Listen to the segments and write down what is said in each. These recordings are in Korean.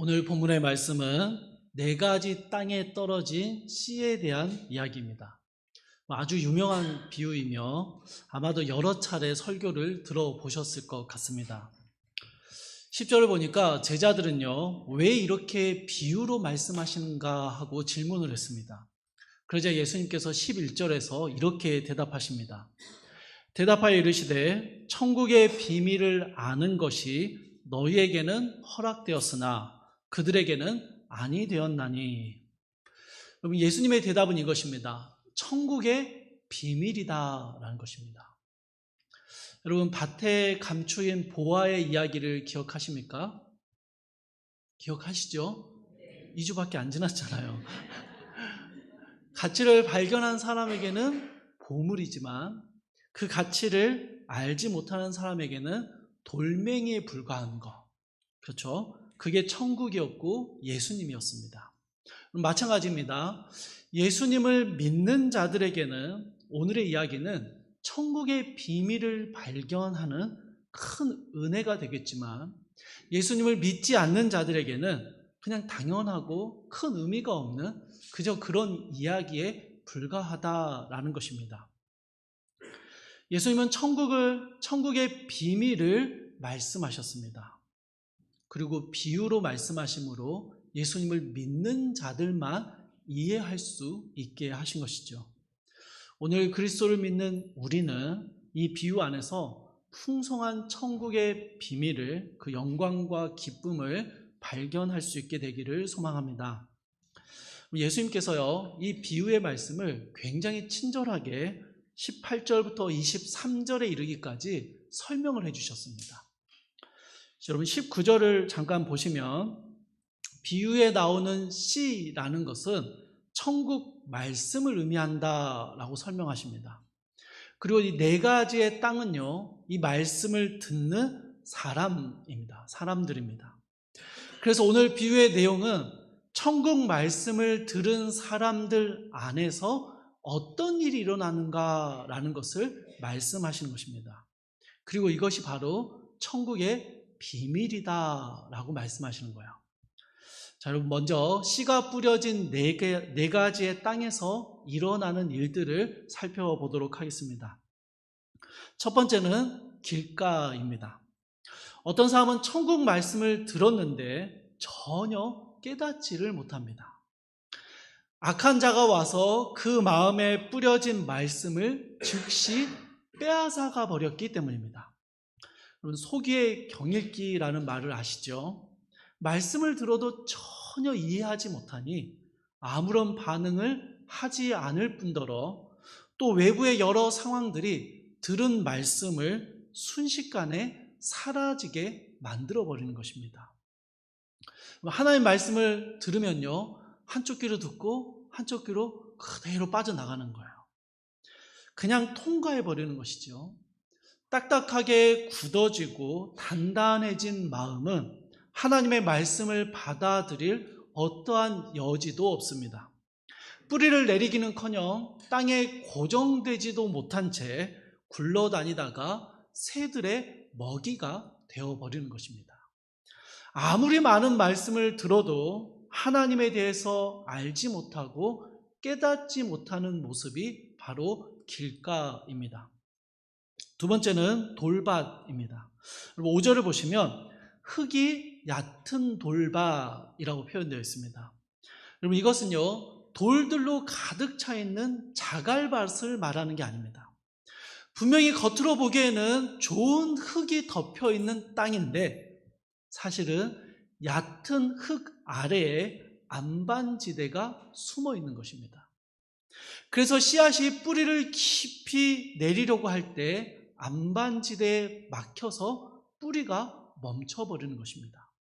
오늘 본문의 말씀은 네 가지 땅에 떨어진 씨에 대한 이야기입니다. 아주 유명한 비유이며 아마도 여러 차례 설교를 들어보셨을 것 같습니다. 10절을 보니까 제자들은요, 왜 이렇게 비유로 말씀하시는가 하고 질문을 했습니다. 그러자 예수님께서 11절에서 이렇게 대답하십니다. 대답하여 이르시되 천국의 비밀을 아는 것이 너희에게는 허락되었으나 그들에게는 아니 되었나니. 여러분, 예수님의 대답은 이것입니다. 천국의 비밀이다라는 것입니다. 여러분, 밭에 감추인 보화의 이야기를 기억하십니까? 기억하시죠? 2주밖에 안 지났잖아요. 가치를 발견한 사람에게는 보물이지만 그 가치를 알지 못하는 사람에게는 돌멩이에 불과한 것. 그렇죠? 그게 천국이었고 예수님이었습니다. 마찬가지입니다. 예수님을 믿는 자들에게는 오늘의 이야기는 천국의 비밀을 발견하는 큰 은혜가 되겠지만 예수님을 믿지 않는 자들에게는 그냥 당연하고 큰 의미가 없는 그저 그런 이야기에 불과하다라는 것입니다. 예수님은 천국의 비밀을 말씀하셨습니다. 그리고 비유로 말씀하심으로 예수님을 믿는 자들만 이해할 수 있게 하신 것이죠. 오늘 그리스도를 믿는 우리는 이 비유 안에서 풍성한 천국의 비밀을, 그 영광과 기쁨을 발견할 수 있게 되기를 소망합니다. 예수님께서요, 이 비유의 말씀을 굉장히 친절하게 18절부터 23절에 이르기까지 설명을 해주셨습니다. 여러분 19절을 잠깐 보시면 비유에 나오는 씨라는 것은 천국 말씀을 의미한다라고 설명하십니다. 그리고 이 네 가지의 땅은요, 이 말씀을 듣는 사람입니다. 사람들입니다. 그래서 오늘 비유의 내용은 천국 말씀을 들은 사람들 안에서 어떤 일이 일어나는가라는 것을 말씀하시는 것입니다. 그리고 이것이 바로 천국의 비밀이다라고 말씀하시는 거예요. 자, 여러분 먼저 씨가 뿌려진 네 가지의 땅에서 일어나는 일들을 살펴보도록 하겠습니다. 첫 번째는 길가입니다. 어떤 사람은 천국 말씀을 들었는데 전혀 깨닫지를 못합니다. 악한 자가 와서 그 마음에 뿌려진 말씀을 즉시 빼앗아가 버렸기 때문입니다. 여러분, 소기의 경읽기라는 말을 아시죠? 말씀을 들어도 전혀 이해하지 못하니 아무런 반응을 하지 않을 뿐더러 또 외부의 여러 상황들이 들은 말씀을 순식간에 사라지게 만들어버리는 것입니다. 하나님의 말씀을 들으면요, 한쪽 귀로 듣고 한쪽 귀로 그대로 빠져나가는 거예요. 그냥 통과해버리는 것이죠. 딱딱하게 굳어지고 단단해진 마음은 하나님의 말씀을 받아들일 어떠한 여지도 없습니다. 뿌리를 내리기는커녕 땅에 고정되지도 못한 채 굴러다니다가 새들의 먹이가 되어버리는 것입니다. 아무리 많은 말씀을 들어도 하나님에 대해서 알지 못하고 깨닫지 못하는 모습이 바로 길가입니다. 두 번째는 돌밭입니다. 5절을 보시면 흙이 얕은 돌밭이라고 표현되어 있습니다. 여러분, 이것은요, 돌들로 가득 차 있는 자갈밭을 말하는 게 아닙니다. 분명히 겉으로 보기에는 좋은 흙이 덮여 있는 땅인데 사실은 얕은 흙 아래에 안반지대가 숨어 있는 것입니다. 그래서 씨앗이 뿌리를 깊이 내리려고 할 때 안반지대에 막혀서 뿌리가 멈춰버리는 것입니다.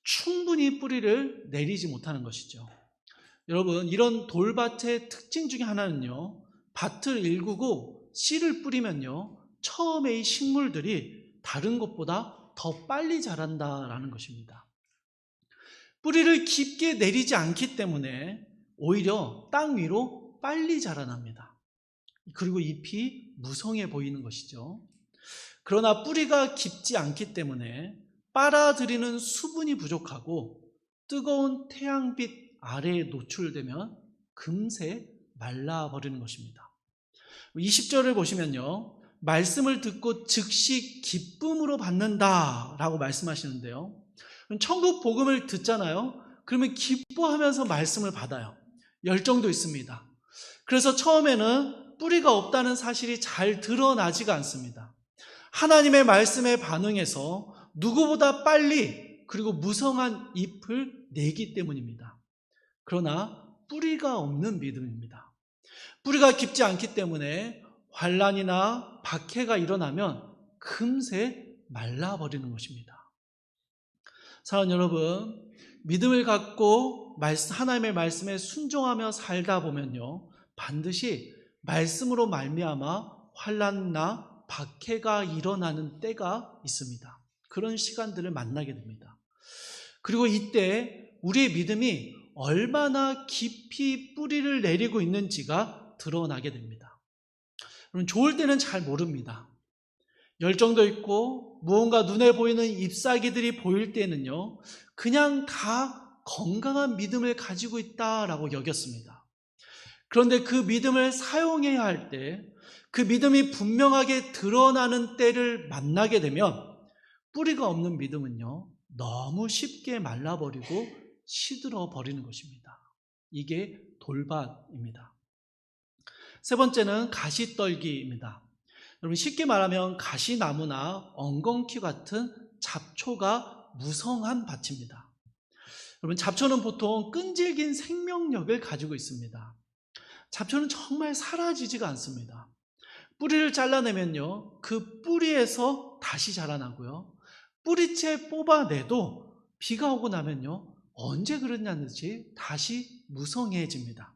충분히 뿌리를 내리지 못하는 것이죠. 여러분, 이런 돌밭의 특징 중에 하나는요, 밭을 일구고 씨를 뿌리면요, 처음에 이 식물들이 다른 것보다 더 빨리 자란다라는 것입니다. 뿌리를 깊게 내리지 않기 때문에 오히려 땅 위로 빨리 자라납니다. 그리고 잎이 무성해 보이는 것이죠. 그러나 뿌리가 깊지 않기 때문에 빨아들이는 수분이 부족하고 뜨거운 태양빛 아래에 노출되면 금세 말라버리는 것입니다. 20절을 보시면요, 말씀을 듣고 즉시 기쁨으로 받는다라고 말씀하시는데요. 천국 복음을 듣잖아요. 그러면 기뻐하면서 말씀을 받아요. 열정도 있습니다. 그래서 처음에는 뿌리가 없다는 사실이 잘 드러나지가 않습니다. 하나님의 말씀에 반응해서 누구보다 빨리 그리고 무성한 잎을 내기 때문입니다. 그러나 뿌리가 없는 믿음입니다. 뿌리가 깊지 않기 때문에 환난이나 박해가 일어나면 금세 말라버리는 것입니다. 사랑하는 여러분, 믿음을 갖고 하나님의 말씀에 순종하며 살다 보면요, 반드시 말씀으로 말미암아 환난이나 박해가 일어나는 때가 있습니다. 그런 시간들을 만나게 됩니다. 그리고 이때 우리의 믿음이 얼마나 깊이 뿌리를 내리고 있는지가 드러나게 됩니다. 여러분, 좋을 때는 잘 모릅니다. 열정도 있고 무언가 눈에 보이는 잎사귀들이 보일 때는요, 그냥 다 건강한 믿음을 가지고 있다라고 여겼습니다. 그런데 그 믿음을 사용해야 할 때, 그 믿음이 분명하게 드러나는 때를 만나게 되면 뿌리가 없는 믿음은요, 너무 쉽게 말라버리고 시들어 버리는 것입니다. 이게 돌밭입니다. 세 번째는 가시떨기입니다. 여러분, 쉽게 말하면 가시나무나 엉겅퀴 같은 잡초가 무성한 밭입니다. 여러분, 잡초는 보통 끈질긴 생명력을 가지고 있습니다. 잡초는 정말 사라지지가 않습니다. 뿌리를 잘라내면요, 그 뿌리에서 다시 자라나고요, 뿌리채 뽑아내도 비가 오고 나면요, 언제 그랬냐는지 다시 무성해집니다.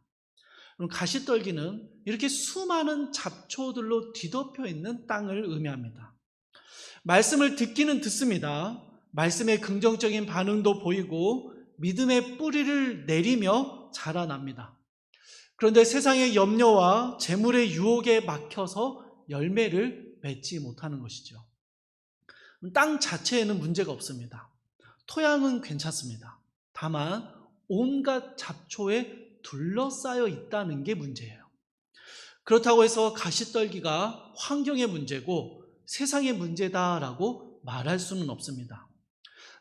그럼 가시떨기는 이렇게 수많은 잡초들로 뒤덮여 있는 땅을 의미합니다. 말씀을 듣기는 듣습니다. 말씀에 긍정적인 반응도 보이고 믿음의 뿌리를 내리며 자라납니다. 그런데 세상의 염려와 재물의 유혹에 막혀서 열매를 맺지 못하는 것이죠. 땅 자체에는 문제가 없습니다. 토양은 괜찮습니다. 다만 온갖 잡초에 둘러싸여 있다는 게 문제예요. 그렇다고 해서 가시떨기가 환경의 문제고 세상의 문제다라고 말할 수는 없습니다.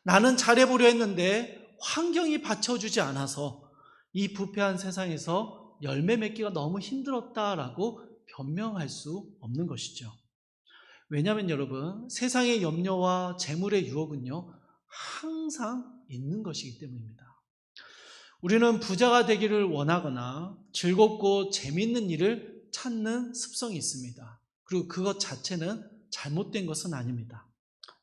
나는 잘해보려 했는데 환경이 받쳐주지 않아서 이 부패한 세상에서 열매 맺기가 너무 힘들었다라고 변명할 수 없는 것이죠. 왜냐하면 여러분, 세상의 염려와 재물의 유혹은요, 항상 있는 것이기 때문입니다. 우리는 부자가 되기를 원하거나 즐겁고 재미있는 일을 찾는 습성이 있습니다. 그리고 그것 자체는 잘못된 것은 아닙니다.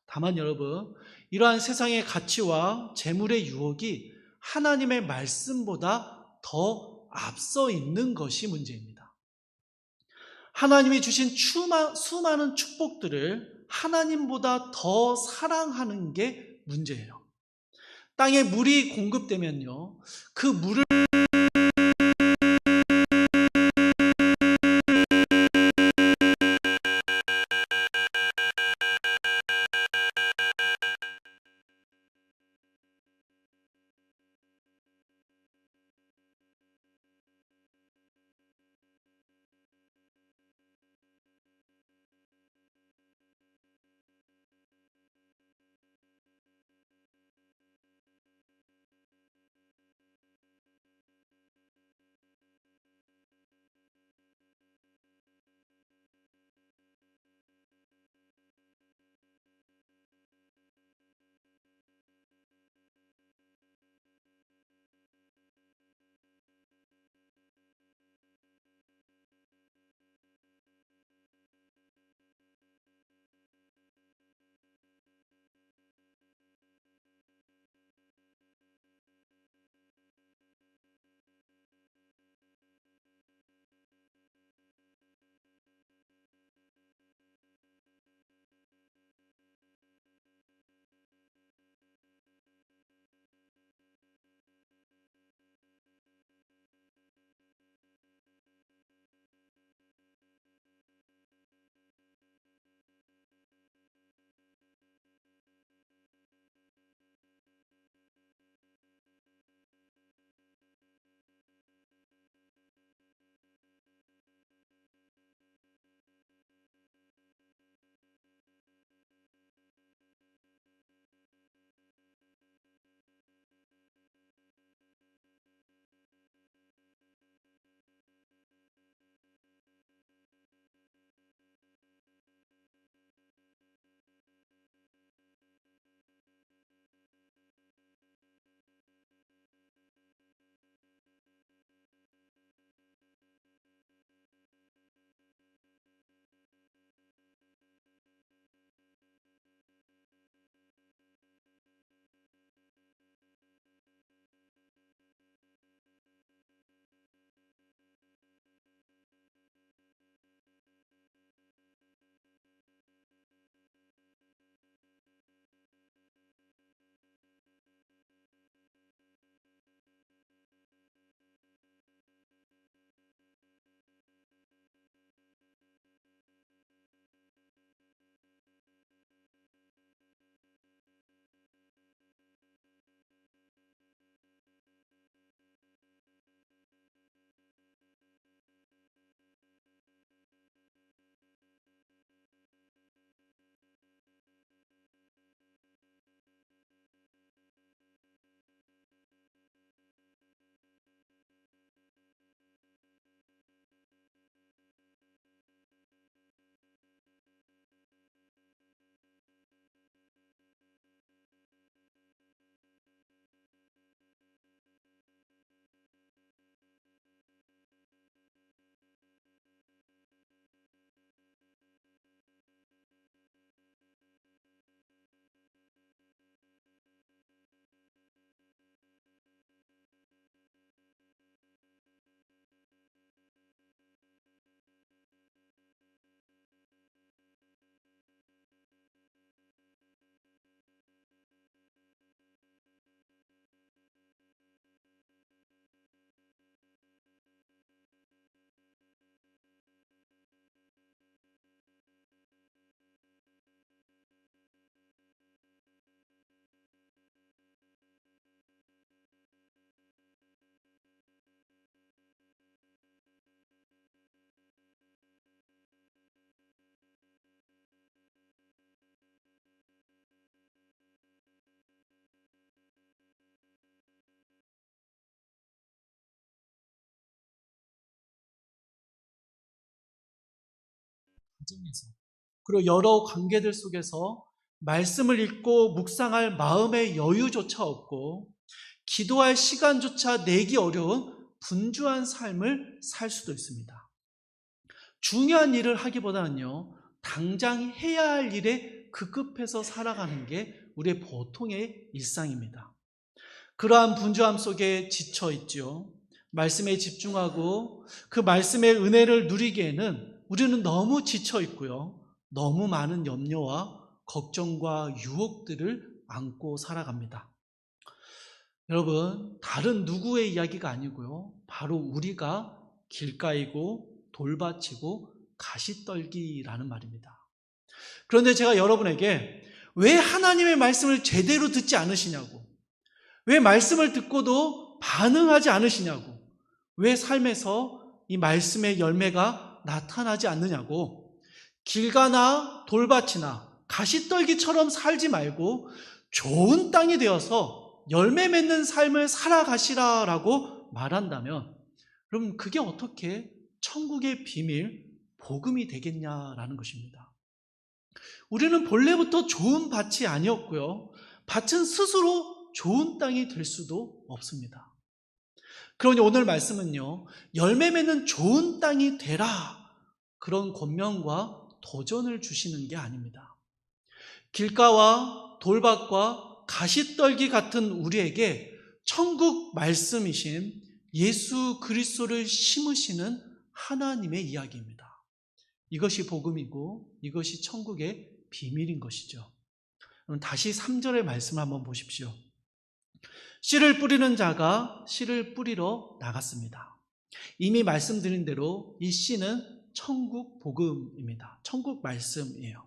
다만 여러분, 이러한 세상의 가치와 재물의 유혹이 하나님의 말씀보다 더 앞서 있는 것이 문제입니다. 하나님이 주신 수많은 축복들을 하나님보다 더 사랑하는 게 문제예요. 땅에 물이 공급되면요, 그 물을 가정에서 그리고 여러 관계들 속에서 말씀을 읽고 묵상할 마음의 여유조차 없고 기도할 시간조차 내기 어려운 분주한 삶을 살 수도 있습니다. 중요한 일을 하기보다는요, 당장 해야 할 일에 급급해서 살아가는 게 우리의 보통의 일상입니다. 그러한 분주함 속에 지쳐 있죠. 말씀에 집중하고 그 말씀의 은혜를 누리기에는 우리는 너무 지쳐 있고요. 너무 많은 염려와 걱정과 유혹들을 안고 살아갑니다. 여러분, 다른 누구의 이야기가 아니고요. 바로 우리가 길가이고 돌밭이고 가시떨기라는 말입니다. 그런데 제가 여러분에게 왜 하나님의 말씀을 제대로 듣지 않으시냐고, 왜 말씀을 듣고도 반응하지 않으시냐고, 왜 삶에서 이 말씀의 열매가 나타나지 않느냐고, 길가나 돌밭이나 가시떨기처럼 살지 말고 좋은 땅이 되어서 열매 맺는 삶을 살아가시라라고 말한다면, 그럼 그게 어떻게 천국의 비밀, 복음이 되겠냐라는 것입니다. 우리는 본래부터 좋은 밭이 아니었고요. 밭은 스스로 좋은 땅이 될 수도 없습니다. 그러니 오늘 말씀은요, 열매 맺는 좋은 땅이 되라, 그런 권면과 도전을 주시는 게 아닙니다. 길가와 돌밭과 가시떨기 같은 우리에게 천국 말씀이신 예수 그리스도를 심으시는 하나님의 이야기입니다. 이것이 복음이고 이것이 천국의 비밀인 것이죠. 그럼 다시 3절의 말씀을 한번 보십시오. 씨를 뿌리는 자가 씨를 뿌리러 나갔습니다. 이미 말씀드린 대로 이 씨는 천국 복음입니다. 천국 말씀이에요.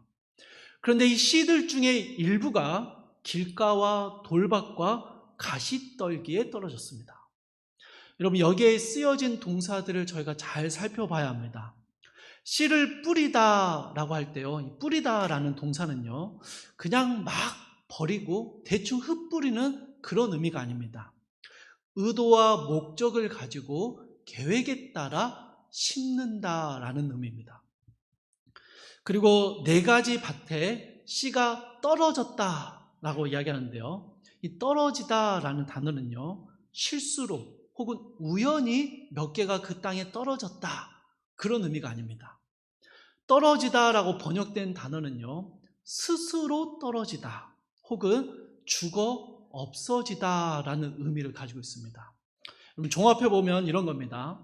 그런데 이 씨들 중에 일부가 길가와 돌밭과 가시떨기에 떨어졌습니다. 여러분, 여기에 쓰여진 동사들을 저희가 잘 살펴봐야 합니다. 씨를 뿌리다라고 할 때요, 이 뿌리다라는 동사는요, 그냥 막 버리고 대충 흩뿌리는 그런 의미가 아닙니다. 의도와 목적을 가지고 계획에 따라 심는다라는 의미입니다. 그리고 4가지 밭에 씨가 떨어졌다라고 이야기하는데요, 이 떨어지다라는 단어는요, 실수로 혹은 우연히 몇 개가 그 땅에 떨어졌다, 그런 의미가 아닙니다. 떨어지다라고 번역된 단어는요, 스스로 떨어지다 혹은 죽어 없어지다라는 의미를 가지고 있습니다. 종합해보면 이런 겁니다.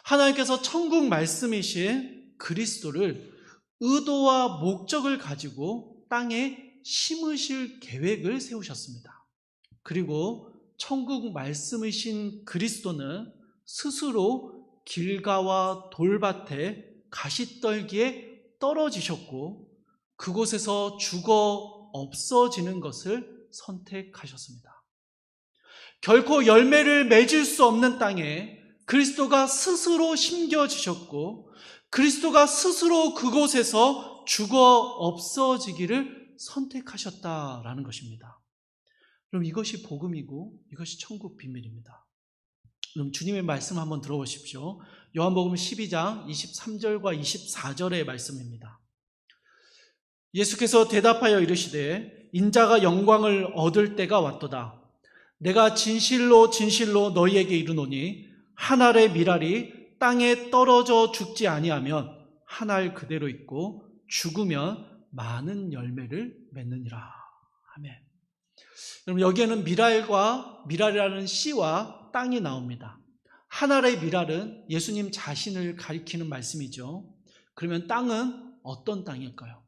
하나님께서 천국 말씀이신 그리스도를 의도와 목적을 가지고 땅에 심으실 계획을 세우셨습니다. 그리고 천국 말씀이신 그리스도는 스스로 길가와 돌밭에 가시떨기에 떨어지셨고 그곳에서 죽어 없어지는 것을 선택하셨습니다. 결코 열매를 맺을 수 없는 땅에 그리스도가 스스로 심겨지셨고 그리스도가 스스로 그곳에서 죽어 없어지기를 선택하셨다라는 것입니다. 그럼 이것이 복음이고 이것이 천국 비밀입니다. 그럼 주님의 말씀 한번 들어보십시오. 요한복음 12장 23절과 24절의 말씀입니다. 예수께서 대답하여 이르시되 인자가 영광을 얻을 때가 왔도다. 내가 진실로 진실로 너희에게 이르노니 한 알의 밀알이 땅에 떨어져 죽지 아니하면 한 알 그대로 있고 죽으면 많은 열매를 맺느니라. 아멘. 여러분, 여기에는 밀알이라는 씨와 땅이 나옵니다. 한 알의 밀알은 예수님 자신을 가리키는 말씀이죠. 그러면 땅은 어떤 땅일까요?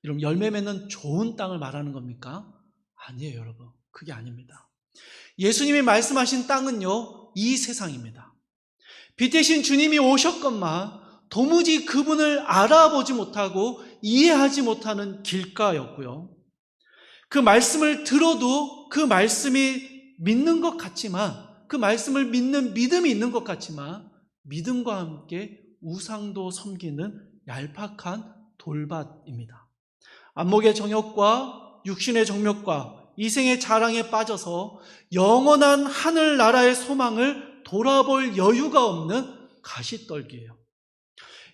여러분, 열매 맺는 좋은 땅을 말하는 겁니까? 아니에요, 여러분. 그게 아닙니다. 예수님이 말씀하신 땅은요, 이 세상입니다. 빛 대신 주님이 오셨건만 도무지 그분을 알아보지 못하고 이해하지 못하는 길가였고요. 그 말씀을 들어도 그 말씀이 믿는 것 같지만, 그 말씀을 믿는 믿음이 있는 것 같지만 믿음과 함께 우상도 섬기는 얄팍한 돌밭입니다. 안목의 정욕과 육신의 정욕과 이생의 자랑에 빠져서 영원한 하늘나라의 소망을 돌아볼 여유가 없는 가시떨기예요.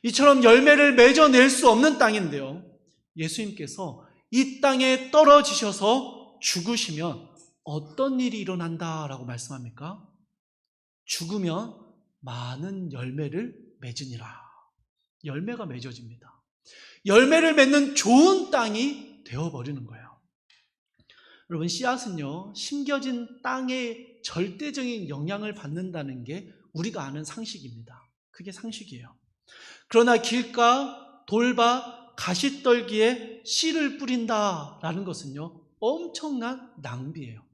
이처럼 열매를 맺어낼 수 없는 땅인데요, 예수님께서 이 땅에 떨어지셔서 죽으시면 어떤 일이 일어난다라고 말씀합니까? 죽으면 많은 열매를 맺으니라. 열매가 맺어집니다. 열매를 맺는 좋은 땅이 되어버리는 거예요. 여러분, 씨앗은요, 심겨진 땅에 절대적인 영향을 받는다는 게 우리가 아는 상식입니다. 그게 상식이에요. 그러나 길가, 돌밭, 가시떨기에 씨를 뿌린다라는 것은요, 엄청난 낭비예요.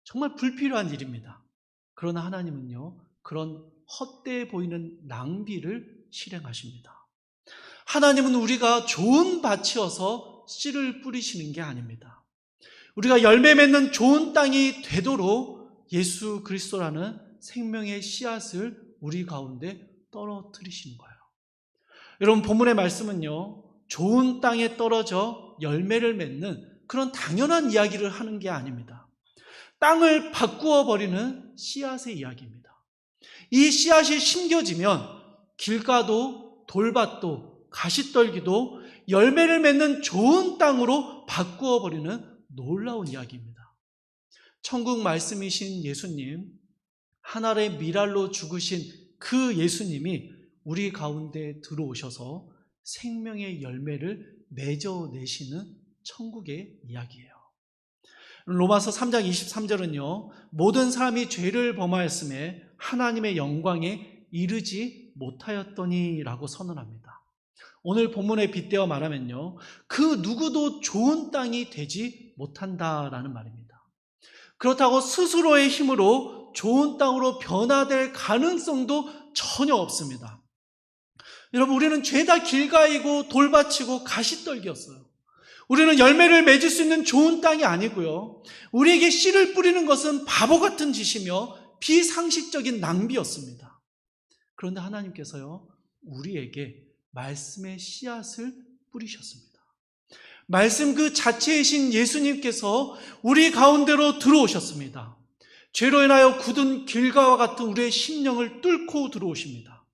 정말 불필요한 일입니다. 그러나 하나님은요, 그런 헛되어 보이는 낭비를 실행하십니다. 하나님은 우리가 좋은 밭이어서 씨를 뿌리시는 게 아닙니다. 우리가 열매 맺는 좋은 땅이 되도록 예수 그리스도라는 생명의 씨앗을 우리 가운데 떨어뜨리시는 거예요. 여러분, 본문의 말씀은요, 좋은 땅에 떨어져 열매를 맺는 그런 당연한 이야기를 하는 게 아닙니다. 땅을 바꾸어 버리는 씨앗의 이야기입니다. 이 씨앗이 심겨지면 길가도 돌밭도 가시떨기도 열매를 맺는 좋은 땅으로 바꾸어 버리는 놀라운 이야기입니다. 천국 말씀이신 예수님, 하늘의 미랄로 죽으신 그 예수님이 우리 가운데 들어오셔서 생명의 열매를 맺어내시는 천국의 이야기예요. 로마서 3장 23절은요, 모든 사람이 죄를 범하였음에 하나님의 영광에 이르지 못하였더니 라고 선언합니다. 오늘 본문에 빗대어 말하면요, 그 누구도 좋은 땅이 되지 못한다라는 말입니다. 그렇다고 스스로의 힘으로 좋은 땅으로 변화될 가능성도 전혀 없습니다. 여러분, 우리는 죄다 길가이고 돌밭이고 가시떨기였어요. 우리는 열매를 맺을 수 있는 좋은 땅이 아니고요, 우리에게 씨를 뿌리는 것은 바보 같은 짓이며 비상식적인 낭비였습니다. 그런데 하나님께서요, 우리에게 말씀의 씨앗을 뿌리셨습니다. 말씀 그 자체이신 예수님께서 우리 가운데로 들어오셨습니다. 죄로 인하여 굳은 길가와 같은 우리의 심령을 뚫고 들어오십니다.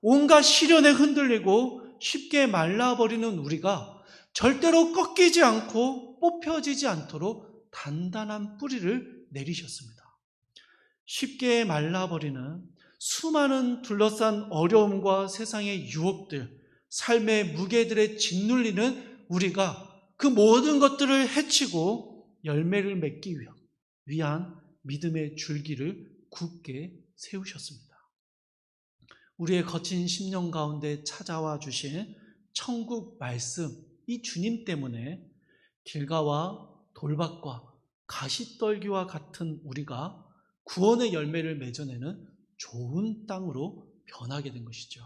온갖 시련에 흔들리고 쉽게 말라버리는 우리가 절대로 꺾이지 않고 뽑혀지지 않도록 단단한 뿌리를 내리셨습니다. 쉽게 말라버리는 수많은 둘러싼 어려움과 세상의 유혹들, 삶의 무게들에 짓눌리는 우리가 그 모든 것들을 해치고 열매를 맺기 위한 믿음의 줄기를 굳게 세우셨습니다. 우리의 거친 심령 가운데 찾아와 주신 천국 말씀, 이 주님 때문에 길가와 돌밭과 가시떨기와 같은 우리가 구원의 열매를 맺어내는 좋은 땅으로 변하게 된 것이죠.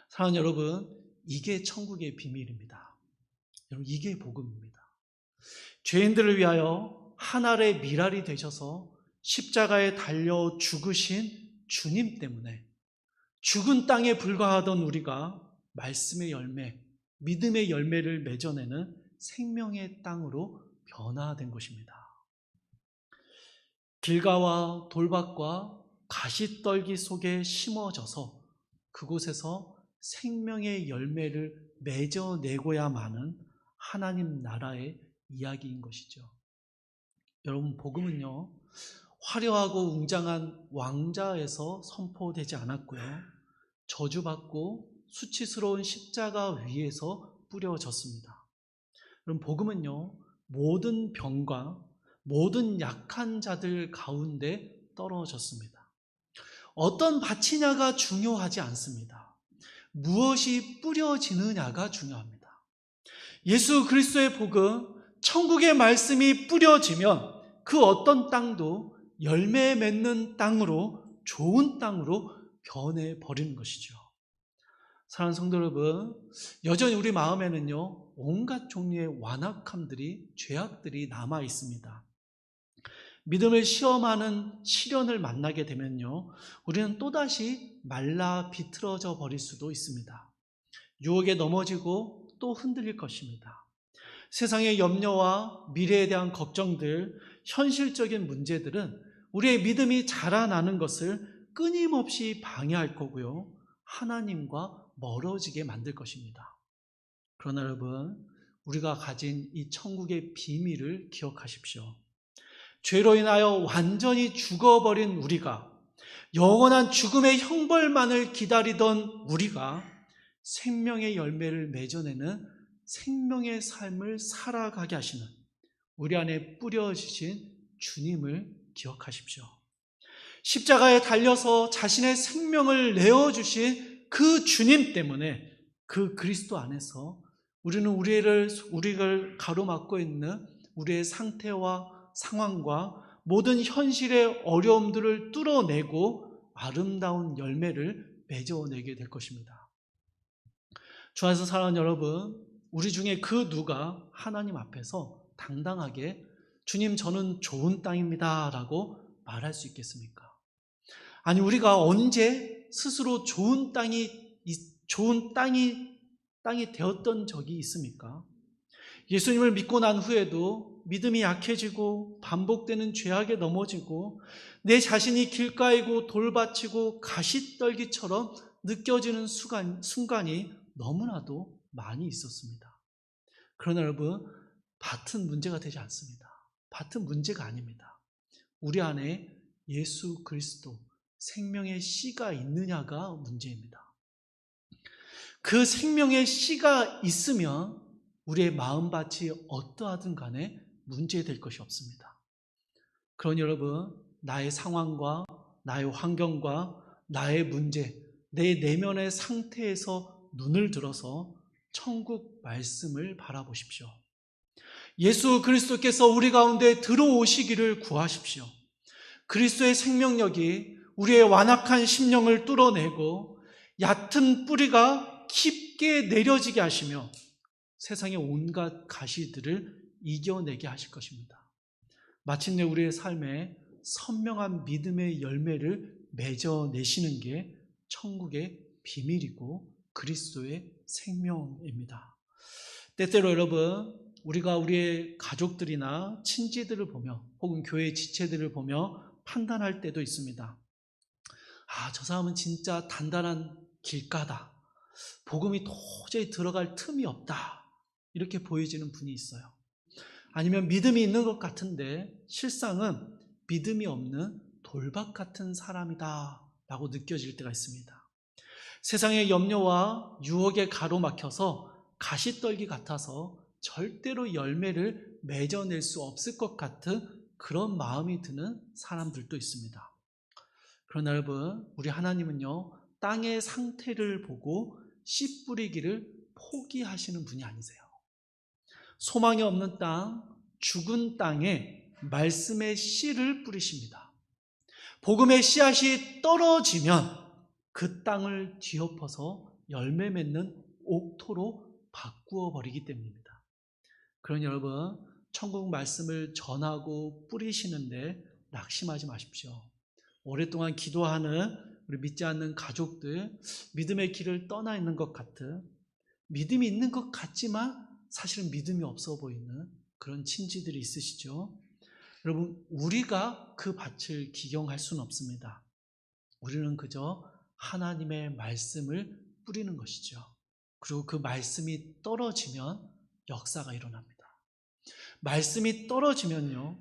사랑하는 여러분, 이게 천국의 비밀입니다. 여러분, 이게 복음입니다. 죄인들을 위하여 하늘의 미랄이 되셔서 십자가에 달려 죽으신 주님 때문에 죽은 땅에 불과하던 우리가 말씀의 열매, 믿음의 열매를 맺어내는 생명의 땅으로 변화된 것입니다. 길가와 돌밭과 가시떨기 속에 심어져서 그곳에서 생명의 열매를 맺어내고야마는 하나님 나라의 이야기인 것이죠. 여러분, 복음은요, 화려하고 웅장한 왕자에서 선포되지 않았고요, 저주받고 수치스러운 십자가 위에서 뿌려졌습니다. 여러분, 복음은요, 모든 병과 모든 약한 자들 가운데 떨어졌습니다. 어떤 밭이냐가 중요하지 않습니다. 무엇이 뿌려지느냐가 중요합니다. 예수 그리스도의 복음, 천국의 말씀이 뿌려지면 그 어떤 땅도 열매 맺는 땅으로, 좋은 땅으로 변해버리는 것이죠. 사랑하는 성도 여러분, 여전히 우리 마음에는요, 온갖 종류의 완악함들이, 죄악들이 남아 있습니다. 믿음을 시험하는 시련을 만나게 되면요, 우리는 또다시 말라 비틀어져 버릴 수도 있습니다. 유혹에 넘어지고 또 흔들릴 것입니다. 세상의 염려와 미래에 대한 걱정들, 현실적인 문제들은 우리의 믿음이 자라나는 것을 끊임없이 방해할 거고요, 하나님과 멀어지게 만들 것입니다. 그러나 여러분, 우리가 가진 이 천국의 비밀을 기억하십시오. 죄로 인하여 완전히 죽어버린 우리가, 영원한 죽음의 형벌만을 기다리던 우리가 생명의 열매를 맺어내는 생명의 삶을 살아가게 하시는 우리 안에 뿌려지신 주님을 기억하십시오. 십자가에 달려서 자신의 생명을 내어주신 그 주님 때문에, 그 그리스도 안에서 우리는 우리를 가로막고 있는 우리의 상태와 상황과 모든 현실의 어려움들을 뚫어내고 아름다운 열매를 맺어내게 될 것입니다. 주 안에서 사랑하는 여러분, 우리 중에 그 누가 하나님 앞에서 당당하게 주님, 저는 좋은 땅입니다 라고 말할 수 있겠습니까? 아니, 우리가 언제 스스로 좋은 땅이 되었던 적이 있습니까? 예수님을 믿고 난 후에도 믿음이 약해지고 반복되는 죄악에 넘어지고 내 자신이 길가이고 돌밭이고 가시떨기처럼 느껴지는 순간이 너무나도 많이 있었습니다. 그러나 여러분, 밭은 문제가 되지 않습니다. 밭은 문제가 아닙니다. 우리 안에 예수 그리스도 생명의 씨가 있느냐가 문제입니다. 그 생명의 씨가 있으면 우리의 마음밭이 어떠하든 간에 문제될 것이 없습니다. 그러니 여러분, 나의 상황과 나의 환경과 나의 문제, 내 내면의 상태에서 눈을 들어서 천국 말씀을 바라보십시오. 예수 그리스도께서 우리 가운데 들어오시기를 구하십시오. 그리스도의 생명력이 우리의 완악한 심령을 뚫어내고 얕은 뿌리가 깊게 내려지게 하시며 세상의 온갖 가시들을 이겨내게 하실 것입니다. 마침내 우리의 삶에 선명한 믿음의 열매를 맺어내시는 게 천국의 비밀이고 그리스도의 생명입니다. 때때로 여러분, 우리가 우리의 가족들이나 친지들을 보며 혹은 교회 지체들을 보며 판단할 때도 있습니다. 저 사람은 진짜 단단한 길가다. 복음이 도저히 들어갈 틈이 없다. 이렇게 보여지는 분이 있어요. 아니면 믿음이 있는 것 같은데 실상은 믿음이 없는 돌밭 같은 사람이다 라고 느껴질 때가 있습니다. 세상의 염려와 유혹에 가로막혀서 가시떨기 같아서 절대로 열매를 맺어낼 수 없을 것 같은 그런 마음이 드는 사람들도 있습니다. 그러나 여러분, 우리 하나님은요, 땅의 상태를 보고 씨 뿌리기를 포기하시는 분이 아니세요. 소망이 없는 땅, 죽은 땅에 말씀의 씨를 뿌리십니다. 복음의 씨앗이 떨어지면 그 땅을 뒤엎어서 열매 맺는 옥토로 바꾸어 버리기 때문입니다. 그러니 여러분, 천국 말씀을 전하고 뿌리시는데 낙심하지 마십시오. 오랫동안 기도하는 우리 믿지 않는 가족들, 믿음의 길을 떠나 있는 것 같은, 믿음이 있는 것 같지만 사실은 믿음이 없어 보이는 그런 친지들이 있으시죠. 여러분, 우리가 그 밭을 기경할 수는 없습니다. 우리는 그저 하나님의 말씀을 뿌리는 것이죠. 그리고 그 말씀이 떨어지면 역사가 일어납니다. 말씀이 떨어지면요,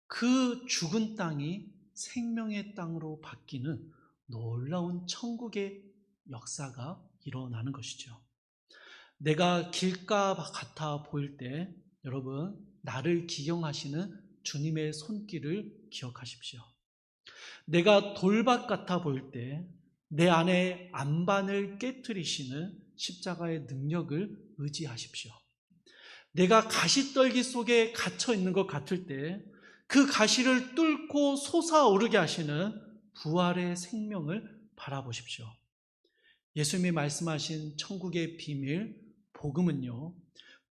그 죽은 땅이 생명의 땅으로 바뀌는 놀라운 천국의 역사가 일어나는 것이죠. 내가 길가 같아 보일 때 여러분, 나를 기경하시는 주님의 손길을 기억하십시오. 내가 돌밭 같아 보일 때 내 안에 안반을 깨트리시는 십자가의 능력을 의지하십시오. 내가 가시떨기 속에 갇혀 있는 것 같을 때 그 가시를 뚫고 솟아오르게 하시는 부활의 생명을 바라보십시오. 예수님이 말씀하신 천국의 비밀, 복음은요,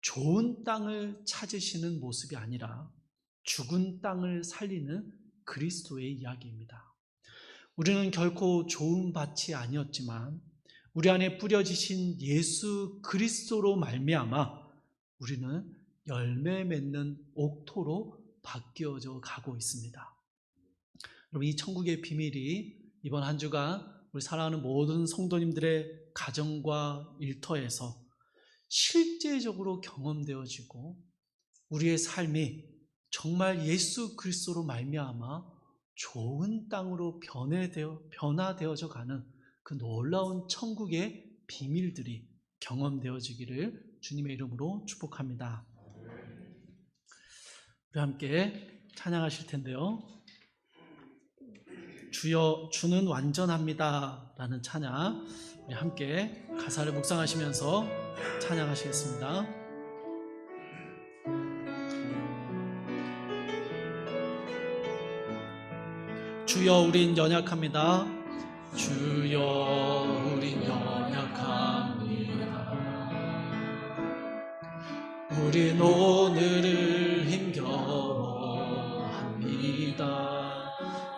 좋은 땅을 찾으시는 모습이 아니라 죽은 땅을 살리는 그리스도의 이야기입니다. 우리는 결코 좋은 밭이 아니었지만 우리 안에 뿌려지신 예수 그리스도로 말미암아 우리는 열매 맺는 옥토로 바뀌어져 가고 있습니다. 여러분, 이 천국의 비밀이 이번 한 주간 우리 사랑하는 모든 성도님들의 가정과 일터에서 실제적으로 경험되어지고 우리의 삶이 정말 예수 그리스도로 말미암아 좋은 땅으로 변화되어져 가는 그 놀라운 천국의 비밀들이 경험되어지기를 주님의 이름으로 축복합니다. 우리 함께 찬양하실 텐데요. 주여 주는 완전합니다 라는 찬양, 우리 함께 가사를 묵상하시면서 찬양하시겠습니다. 주여 우린 연약합니다. 주여 우린 연약합니다. 우린 오늘을 힘겨워합니다.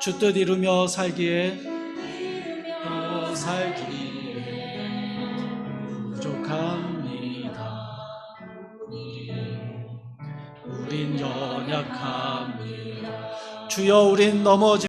주 뜻 이루며 살기에 부족합니다. 우린 연약합니다. 주여 우린 넘어지